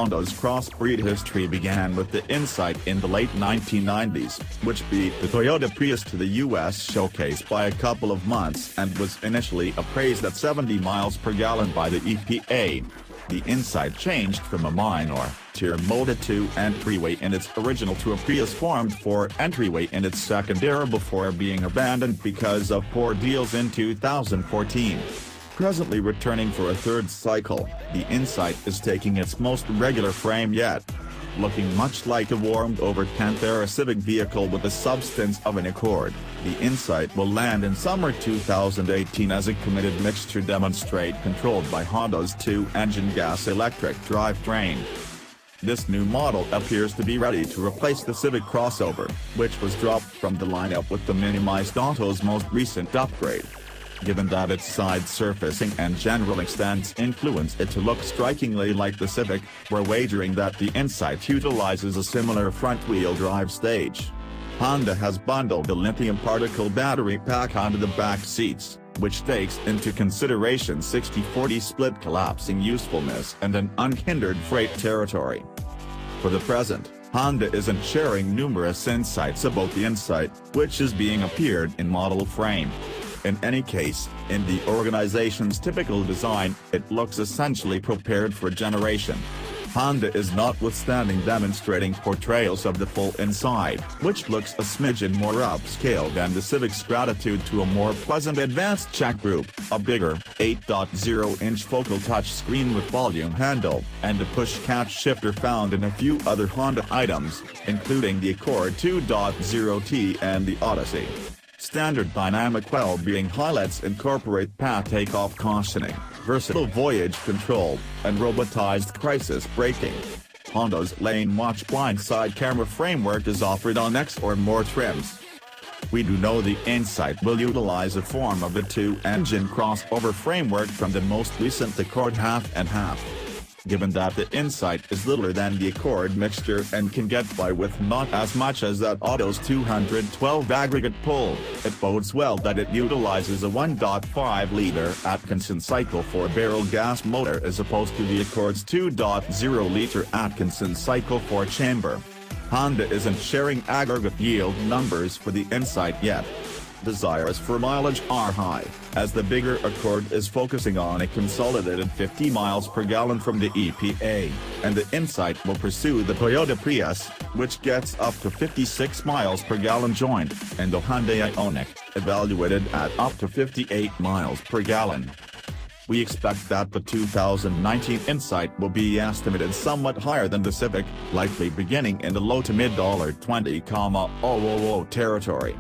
Honda's crossbreed history began with the Insight in the late 1990s, which beat the Toyota Prius to the U.S. showcase by a couple of months and was initially appraised at 70 miles per gallon by the EPA. The Insight changed from a minor tier Moda 2 entryway in its original to a Prius formed for entryway in its second era before being abandoned because of poor deals in 2014. Presently returning for a third cycle, the Insight is taking its most regular frame yet. Looking much like a warmed-over 10th-era Civic vehicle with the substance of an Accord, the Insight will land in summer 2018 as a committed mixture demonstrate controlled by Honda's two-engine gas-electric drivetrain. This new model appears to be ready to replace the Civic crossover, which was dropped from the lineup with the minimized Auto's most recent upgrade. Given that its side surfacing and general extents influence it to look strikingly like the Civic, we're wagering that the Insight utilizes a similar front-wheel drive stage. Honda has bundled a lithium particle battery pack onto the back seats, which takes into consideration 60-40 split collapsing usefulness and an unhindered freight territory. For the present, Honda isn't sharing numerous insights about the Insight, which is being appeared in model frame. In any case, in the organization's typical design, it looks essentially prepared for generation. Honda is notwithstanding demonstrating portrayals of the full inside, which looks a smidgen more upscale than the Civic's gratitude to a more pleasant advanced check group, a bigger, 8.0-inch focal touchscreen with volume handle, and a push-catch shifter found in a few other Honda items, including the Accord 2.0T and the Odyssey. Standard dynamic well-being highlights incorporate path takeoff cautioning, versatile voyage control, and robotized crisis braking. Honda's lane watch blind side camera framework is offered on X or more trims. We do know the Insight will utilize a form of the two-engine crossover framework from the most recent Accord half and half. Given that the Insight is littler than the Accord mixture and can get by with not as much as that Auto's 212 aggregate pull, it bodes well that it utilizes a 1.5-liter Atkinson Cycle 4-barrel gas motor as opposed to the Accord's 2.0-liter Atkinson Cycle 4-chamber. Honda isn't sharing aggregate yield numbers for the Insight yet. Desires for mileage are high, as the bigger Accord is focusing on a consolidated 50 miles per gallon from the EPA, and the Insight will pursue the Toyota Prius, which gets up to 56 miles per gallon joint, and the Hyundai Ioniq, evaluated at up to 58 miles per gallon. We expect that the 2019 Insight will be estimated somewhat higher than the Civic, likely beginning in the low to mid $20,000 territory.